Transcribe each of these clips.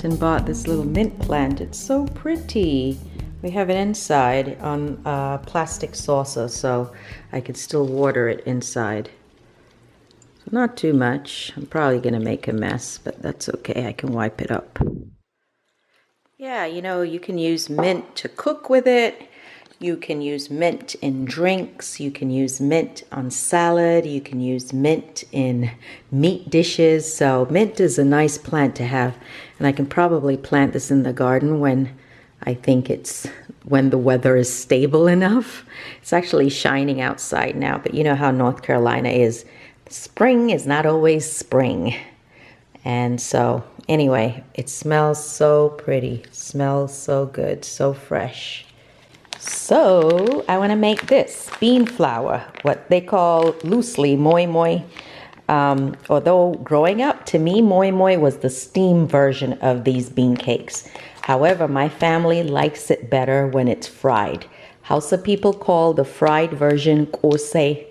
Kenton bought this little mint plant. It's so pretty. We have it inside on a plastic saucer, so I could still water it inside. So not too much. I'm probably going to make a mess, but that's okay. I can wipe it up. Yeah, you know, you can use mint to cook with it. You can use mint in drinks. You can use mint on salad. You can use mint in meat dishes. So mint is a nice plant to have. And I can probably plant this in the garden when I think when the weather is stable enough. It's actually shining outside now, but you know how North Carolina is. Spring is not always spring. And so anyway, it smells so pretty. Smells so good, so fresh. So I want to make this bean flour, what they call loosely moi moi. Although growing up, to me, moi moi was the steam version of these bean cakes. However, my family likes it better when it's fried. Hausa people call the fried version kose,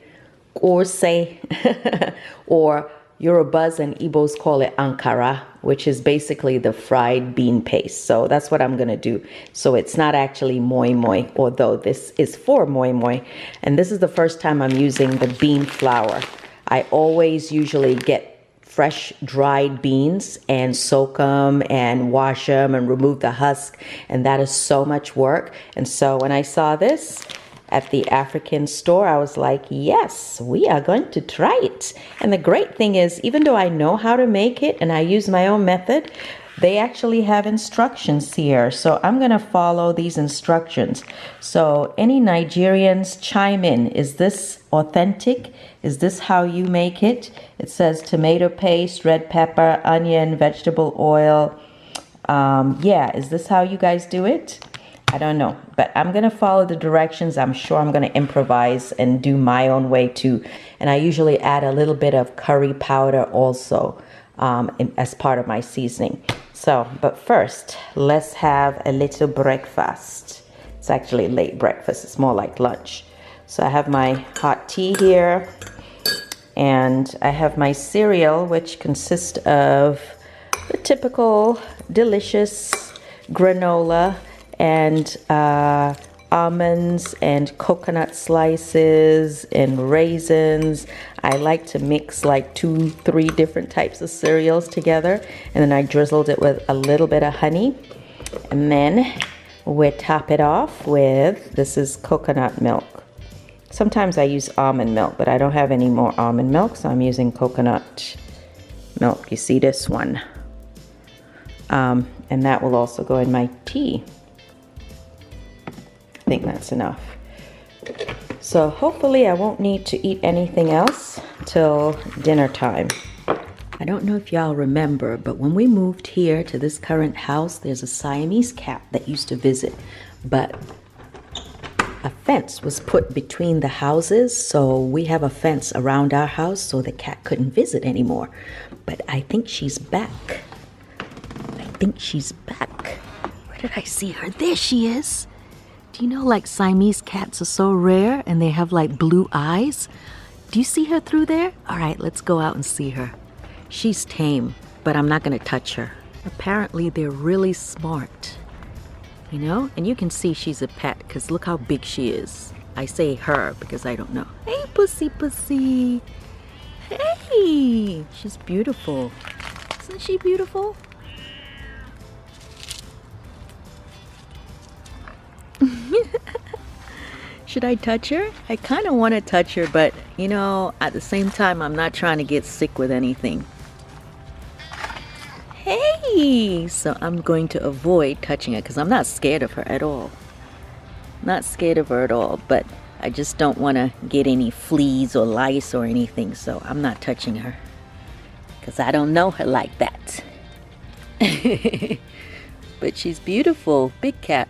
or Yorubas and Igbos call it Akara, which is basically the fried bean paste. So that's what I'm going to do. So it's not actually moi moi, although this is for moi moi. And this is the first time I'm using the bean flour. I always usually get fresh dried beans and soak them and wash them and remove the husk. And that is so much work. And so when I saw this at the African store, I was like, yes, we are going to try it. And the great thing is, even though I know how to make it and I use my own method, they actually have instructions here. So I'm going to follow these instructions. So any Nigerians, chime in. Is this authentic? Is this how you make it? It says tomato paste, red pepper, onion, vegetable oil. Yeah, is this how you guys do it? I don't know, but I'm going to follow the directions. I'm sure I'm going to improvise and do my own way too. And I usually add a little bit of curry powder also as part of my seasoning. So, but first, let's have a little breakfast. It's actually late breakfast. It's more like lunch. So I have my hot tea here, and I have my cereal, which consists of the typical delicious granola and almonds and coconut slices and raisins. I like to mix like 2-3 different types of cereals together, and then I drizzled it with a little bit of honey, and then we top it off with, this is coconut milk. Sometimes I use almond milk, but I don't have any more almond milk, so I'm using coconut milk. You see this one, and that will also go in my tea. I think that's enough. So hopefully I won't need to eat anything else till dinner time. I don't know if y'all remember, but when we moved here to this current house, there's a Siamese cat that used to visit, but a fence was put between the houses, so we have a fence around our house so the cat couldn't visit anymore. But I think she's back. Where did I see her? There she is. Do you know, like, Siamese cats are so rare and they have like blue eyes? Do you see her through there? All right, let's go out and see her. She's tame, but I'm not going to touch her. Apparently they're really smart, you know? And you can see she's a pet because look how big she is. I say her because I don't know. Hey, pussy, pussy. Hey, she's beautiful. Isn't she beautiful? Should I touch her? I kind of want to touch her, but you know, at the same time, I'm not trying to get sick with anything. Hey! So I'm going to avoid touching her because I'm not scared of her at all. Not scared of her at all, but I just don't want to get any fleas or lice or anything, so I'm not touching her because I don't know her like that. But she's beautiful. Big cat.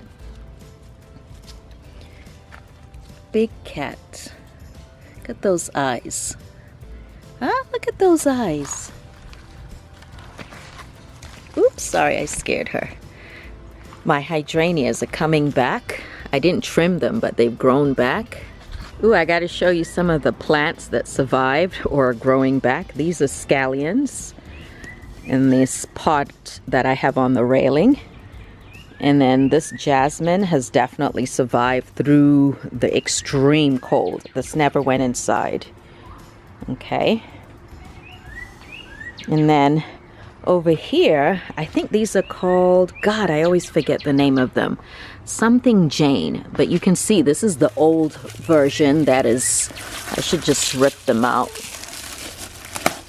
Big cat. Look at those eyes. Huh? Look at those eyes. Oops, sorry, I scared her. My hydrangeas are coming back. I didn't trim them, but they've grown back. Ooh, I got to show you some of the plants that survived or are growing back. These are scallions. in this pot that I have on the railing. And then this jasmine has definitely survived through the extreme cold. This never went inside. Okay. And then over here, I think these are called, God, I always forget the name of them. Something Jane. But you can see this is the old version that is, I should just rip them out.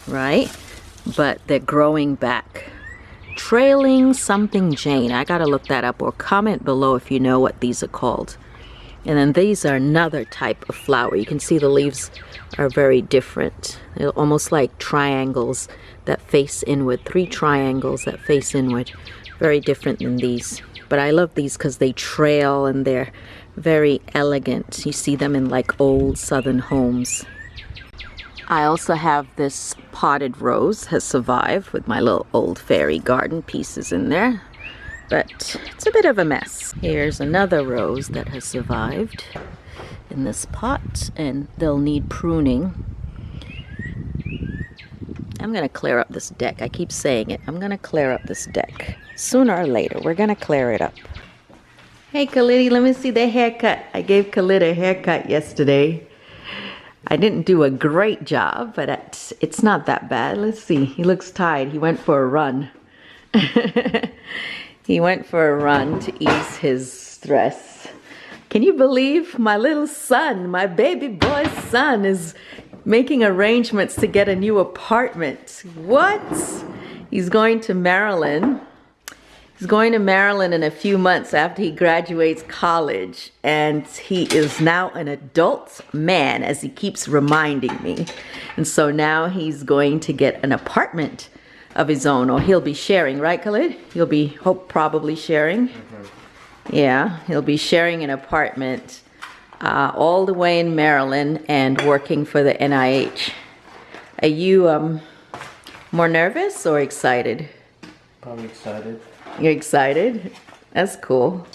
Right? But they're growing back. Trailing something Jane. I gotta look that up, or comment below if you know what these are called. And then these are another type of flower. You can see the leaves are very different. They're almost like triangles that face inward. 3 triangles that face inward. Very different than these. But I love these because they trail and they're very elegant. You see them in like old southern homes. I also have this potted rose, has survived with my little old fairy garden pieces in there, but it's a bit of a mess. Here's another rose that has survived in this pot, and they'll need pruning. I'm gonna clear up this deck. I keep saying it. I'm gonna clear up this deck. Sooner or later, we're gonna clear it up. Hey Khalidi, let me see the haircut. I gave Khalid a haircut yesterday. I didn't do a great job, but it's not that bad. Let's see. He looks tired. He went for a run. He went for a run to ease his stress. Can you believe my little son, my baby boy's son, is making arrangements to get a new apartment? What? He's going to Maryland. He's going to Maryland in a few months after he graduates college, and he is now an adult man, as he keeps reminding me. And so now he's going to get an apartment of his own, or he'll be sharing, right, Khalid? He'll be probably sharing. Yeah, he'll be sharing an apartment all the way in Maryland and working for the NIH. Are you more nervous or excited? Probably excited. You're excited? That's cool.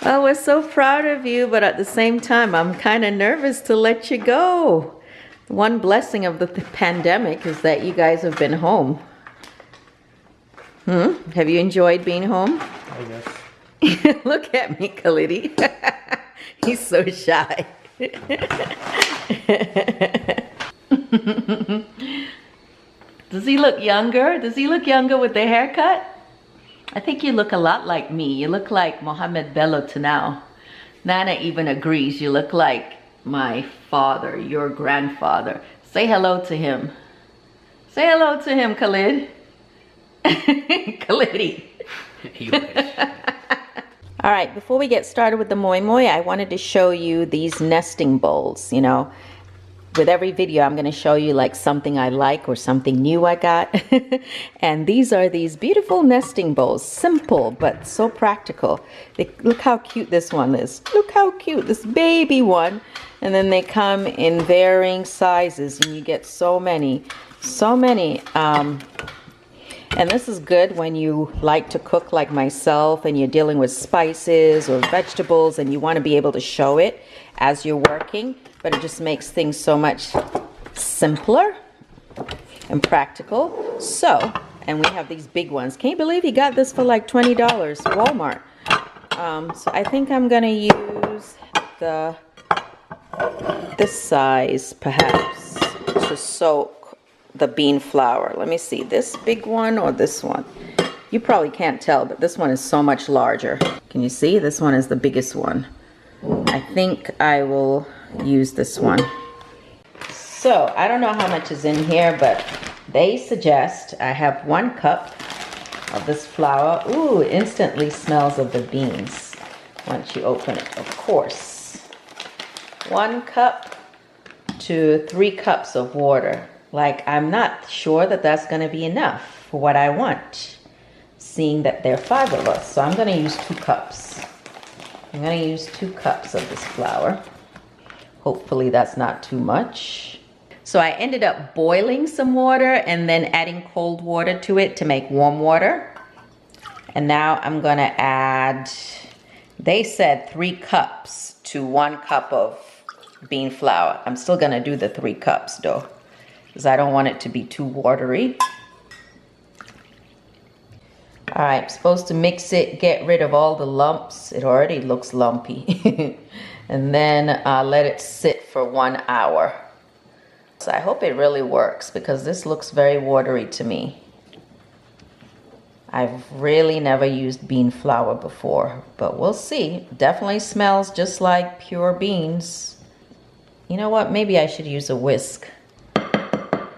Oh, we're so proud of you, but at the same time, I'm kind of nervous to let you go. One blessing of the pandemic is that you guys have been home. Have you enjoyed being home? I guess. Look at me, Khalidi. He's so shy. Does he look younger? Does he look younger with the haircut? I think you look a lot like me. You look like Mohammed Bello Tanao. Nana even agrees. You look like my father, your grandfather. Say hello to him. Say hello to him, Khalid. Khalidi. All right, before we get started with the moi moi, I wanted to show you these nesting bowls. You know, with every video, I'm going to show you like something I like or something new I got. And these are these beautiful nesting bowls. Simple, but so practical. Look how cute this one is. Look how cute, this baby one. And then they come in varying sizes, and you get so many. And this is good when you like to cook like myself and you're dealing with spices or vegetables and you want to be able to show it as you're working, but it just makes things so much simpler and practical. So, and we have these big ones. Can you believe he got this for like $20, Walmart? So I think I'm gonna use this size perhaps to soak the bean flour. Let me see, this big one or this one? You probably can't tell, but this one is so much larger. Can you see? This one is the biggest one. I think I will use this one. So I don't know how much is in here, but they suggest I have 1 cup of this flour. Ooh, it instantly smells of the beans once you open it, of course. 1 cup to 3 cups of water. Like, I'm not sure that that's going to be enough for what I want, seeing that there are 5 of us. So I'm going to use 2 cups. I'm going to use 2 cups of this flour. Hopefully that's not too much. So I ended up boiling some water and then adding cold water to it to make warm water. And now I'm going to add, they said 3 cups to 1 cup of bean flour. I'm still going to do the 3 cups though, because I don't want it to be too watery. All right, I'm supposed to mix it, get rid of all the lumps. It already looks lumpy. And then let it sit for 1 hour. So I hope it really works because this looks very watery to me. I've really never used bean flour before, but we'll see. Definitely smells just like pure beans. You know what? Maybe I should use a whisk.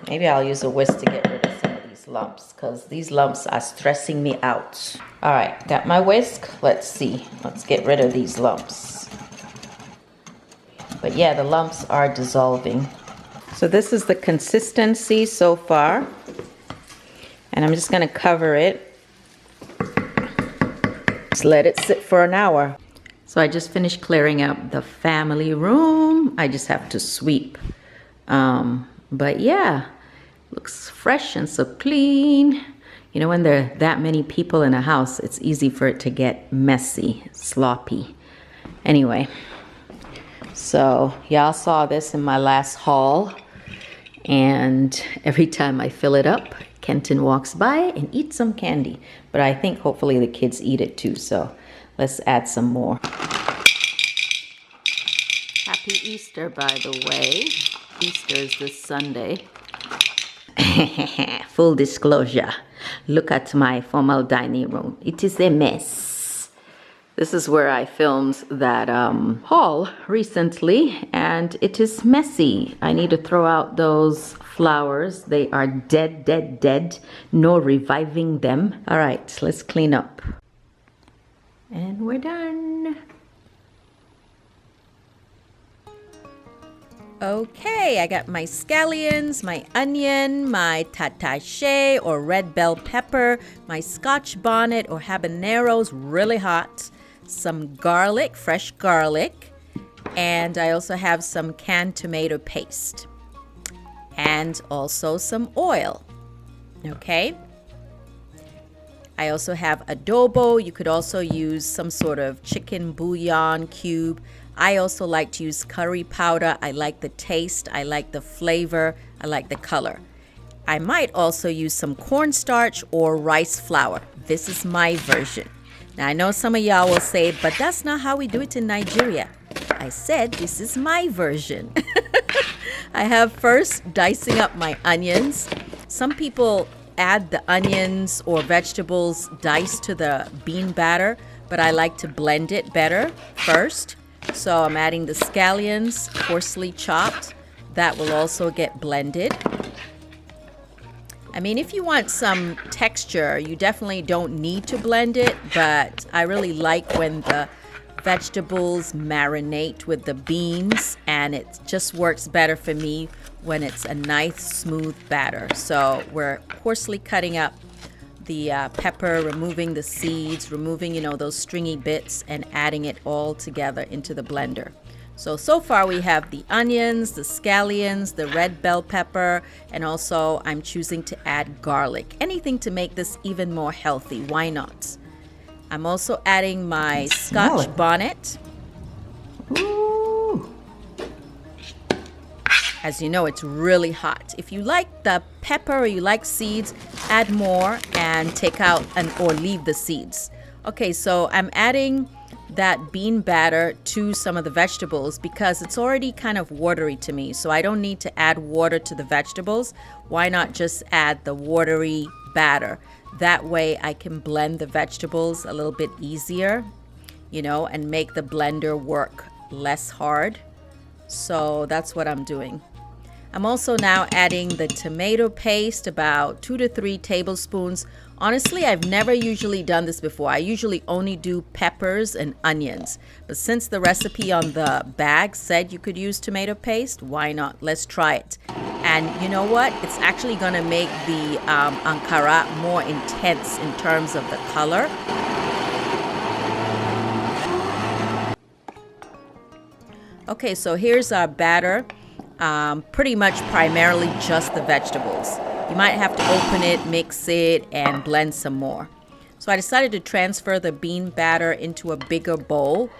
Maybe I'll use a whisk to get rid of some of these lumps because these lumps are stressing me out. All right, got my whisk. Let's see. Let's get rid of these lumps. But yeah, the lumps are dissolving. So this is the consistency so far. And I'm just gonna cover it. Just let it sit for an hour. So I just finished clearing up the family room. I just have to sweep. But yeah, looks fresh and so clean. You know, when there are that many people in a house, it's easy for it to get messy, sloppy. Anyway, so y'all saw this in my last haul. And every time I fill it up, Kenton walks by and eats some candy. But I think hopefully the kids eat it too. So let's add some more. Happy Easter, by the way. Easter is this Sunday. Full disclosure. Look at my formal dining room. It is a mess. This is where I filmed that haul recently, and it is messy. I need to throw out those flowers. They are dead, dead, dead. No reviving them. All right, let's clean up. And we're done. Okay, I got my scallions, my onion, my tatache or red bell pepper, my scotch bonnet or habaneros, really hot, some garlic, fresh garlic, and I also have some canned tomato paste and also some oil. Okay, I also have adobo. You could also use some sort of chicken bouillon cube. I also like to use curry powder. I like the taste, I like the flavor, I like the color. I might also use some cornstarch or rice flour. This is my version. Now I know some of y'all will say, but that's not how we do it in Nigeria. I said this is my version. I have first dicing up my onions. Some people add the onions or vegetables diced to the bean batter, but I like to blend it better first. So I'm adding the scallions, coarsely chopped. That will also get blended. I mean, if you want some texture, you definitely don't need to blend it, but I really like when the vegetables marinate with the beans, and it just works better for me when it's a nice smooth batter. So we're coarsely cutting up the pepper, removing the seeds, removing, you know, those stringy bits, and adding it all together into the blender. So far we have the onions, the scallions, the red bell pepper, and also I'm choosing to add garlic. Anything to make this even more healthy, why not? I'm also adding my scotch bonnet. Ooh. As you know, it's really hot. If you like the pepper or you like seeds, add more and take out or leave the seeds. Okay, so I'm adding that bean batter to some of the vegetables because it's already kind of watery to me. So I don't need to add water to the vegetables. Why not just add the watery batter? That way I can blend the vegetables a little bit easier, you know, and make the blender work less hard. So that's what I'm doing. I'm also now adding the tomato paste, about 2 to 3 tablespoons. Honestly, I've never usually done this before. I usually only do peppers and onions. But since the recipe on the bag said you could use tomato paste, why not? Let's try it. And you know what? It's actually going to make the Akara more intense in terms of the color. Okay, so here's our batter. Pretty much primarily just the vegetables. You might have to open it, mix it, and blend some more. So I decided to transfer the bean batter into a bigger bowl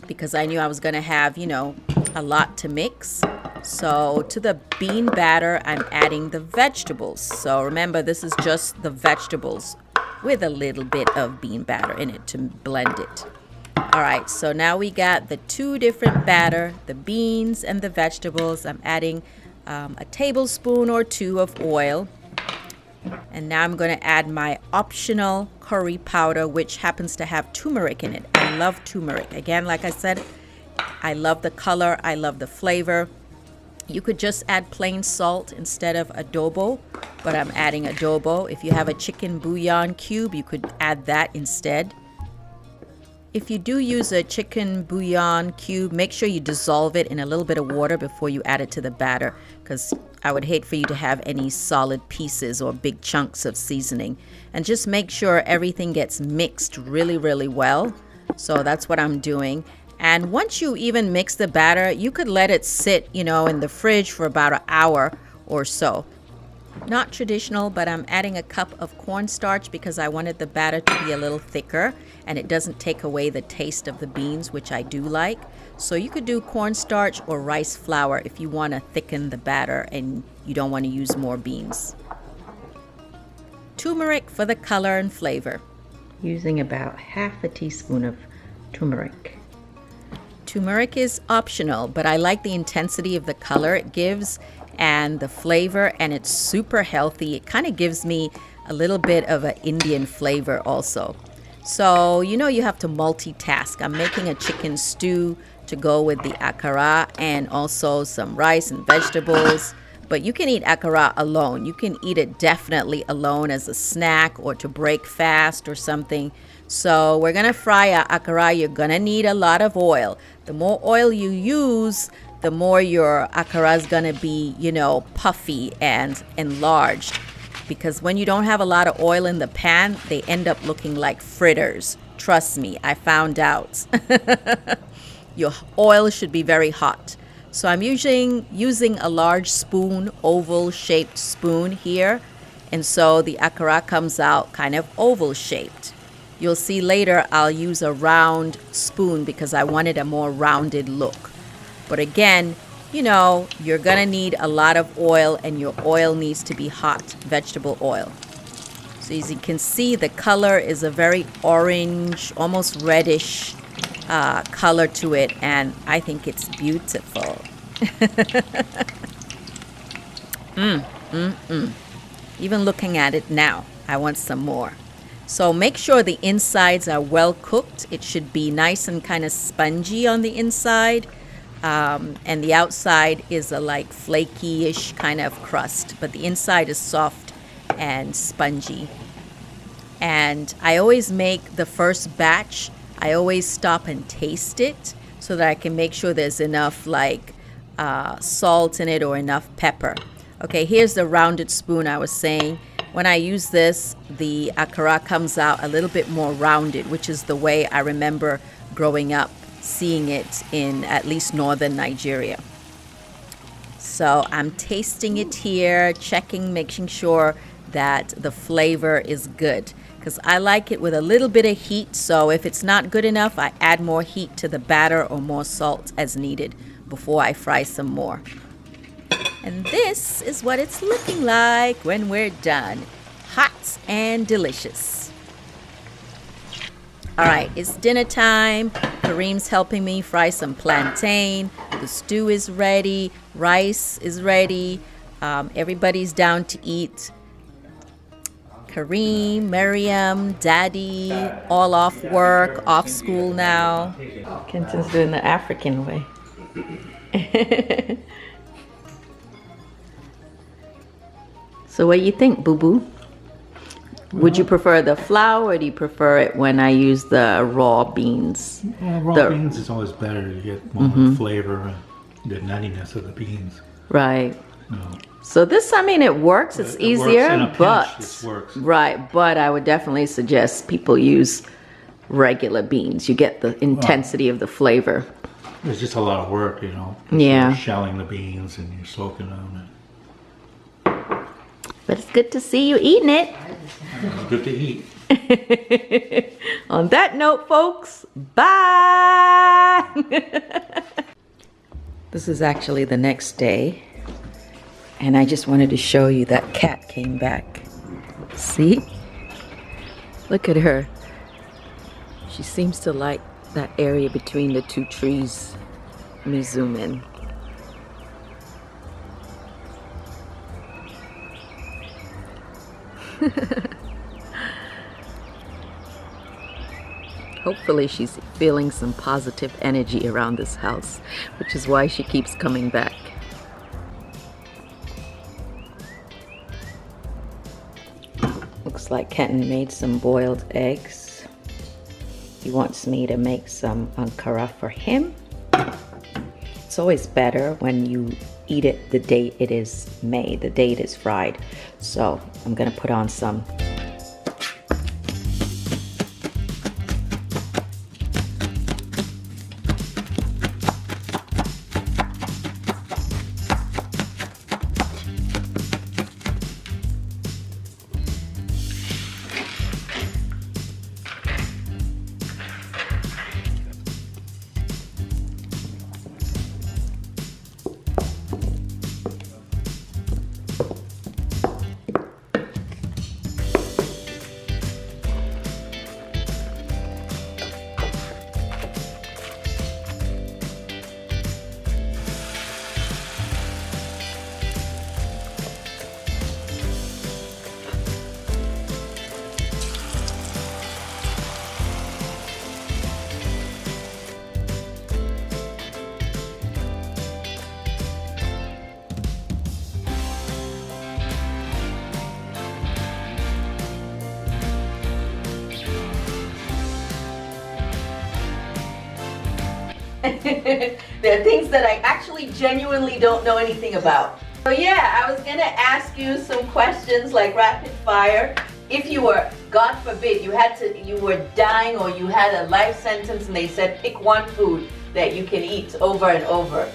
because I knew I was going to have, you know, a lot to mix. So to the bean batter, I'm adding the vegetables. So remember, this is just the vegetables. with a little bit of bean batter in it to blend it. All right, so now we got the two different batter, the beans and the vegetables. I'm adding a tablespoon or two of oil. And now I'm going to add my optional curry powder, which happens to have turmeric in it. I love turmeric. Again, like I said, I love the color. I love the flavor. You could just add plain salt instead of adobo, but I'm adding adobo. If you have a chicken bouillon cube, you could add that instead. If you do use a chicken bouillon cube, make sure you dissolve it in a little bit of water before you add it to the batter, because I would hate for you to have any solid pieces or big chunks of seasoning. And just make sure everything gets mixed really, really well. So that's what I'm doing. And once you even mix the batter, you could let it sit, in the fridge for about an hour or so. Not traditional, but I'm adding a cup of cornstarch because I wanted the batter to be a little thicker and it doesn't take away the taste of the beans, which I do like. So you could do cornstarch or rice flour if you want to thicken the batter and you don't want to use more beans. Turmeric for the color and flavor. Using about half a teaspoon of turmeric. Turmeric is optional, but I like the intensity of the color it gives and the flavor, and it's super healthy. It kind of gives me a little bit of an Indian flavor also. So, you have to multitask. I'm making a chicken stew to go with the akara and also some rice and vegetables. But you can eat akara alone. You can eat it definitely alone as a snack or to break fast or something. So we're going to fry our akara. You're going to need a lot of oil. The more oil you use, the more your akara is going to be, puffy and enlarged. Because when you don't have a lot of oil in the pan, they end up looking like fritters. Trust me, I found out. Your oil should be very hot. So I'm using a large spoon, oval-shaped spoon here. And so the akara comes out kind of oval-shaped. You'll see later I'll use a round spoon because I wanted a more rounded look. But again, you're going to need a lot of oil, and your oil needs to be hot, vegetable oil. So as you can see, the color is a very orange, almost reddish color to it, and I think it's beautiful. Even looking at it now, I want some more. So make sure the insides are well cooked. It should be nice and kind of spongy on the inside. And the outside is a flaky-ish kind of crust, but the inside is soft and spongy. And I always make the first batch, I always stop and taste it so that I can make sure there's enough salt in it or enough pepper. Okay, here's the rounded spoon I was saying. When I use this, the akara comes out a little bit more rounded, which is the way I remember growing up seeing it in at least northern Nigeria. So I'm tasting it here, making sure that the flavor is good, because I like it with a little bit of heat. So if it's not good enough, I add more heat to the batter or more salt as needed before I fry some more. And this is what it's looking like when we're done. Hot and delicious. All right, it's dinner time. Kareem's helping me fry some plantain. The stew is ready. Rice is ready. Everybody's down to eat. Kareem, Miriam, Daddy, all off work, off school now. Kenton's doing the African way. So what do you think, boo-boo? Would you prefer the flour, or do you prefer it when I use the raw beans? Raw beans is always better. You get more flavor and the nuttiness of the beans. Right. No. So this, it works. It's easier, works in a pinch, but it works. Right. But I would definitely suggest people use regular beans. You get the intensity of the flavor. It's just a lot of work, Yeah. You're shelling the beans and you're soaking them. But it's good to see you eating it. It's good to eat. On that note, folks, bye. This is actually the next day, and I just wanted to show you that cat came back. See? Look at her. She seems to like that area between the two trees. Let me zoom in. Hopefully she's feeling some positive energy around this house, which is why she keeps coming back. Looks like Kenton made some boiled eggs. He wants me to make some Akara for him. It's always better when you eat it the day it is made, the day it is fried. So I'm gonna put on some. There are things that I actually genuinely don't know anything about. So yeah, I was gonna ask you some questions like rapid fire. If you were, God forbid, you were dying or you had a life sentence and they said pick one food that you can eat over and over.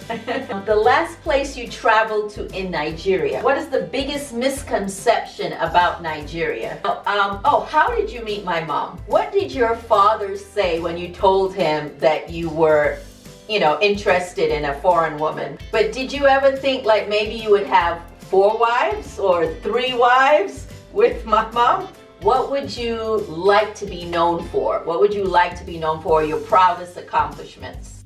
The last place you traveled to in Nigeria, what is the biggest misconception about Nigeria? How did you meet my mom? What did your father say when you told him that you were, interested in a foreign woman? But did you ever think like maybe you would have 4 wives or 3 wives with my mom? What would you like to be known for? What would you like to be known for, your proudest accomplishments?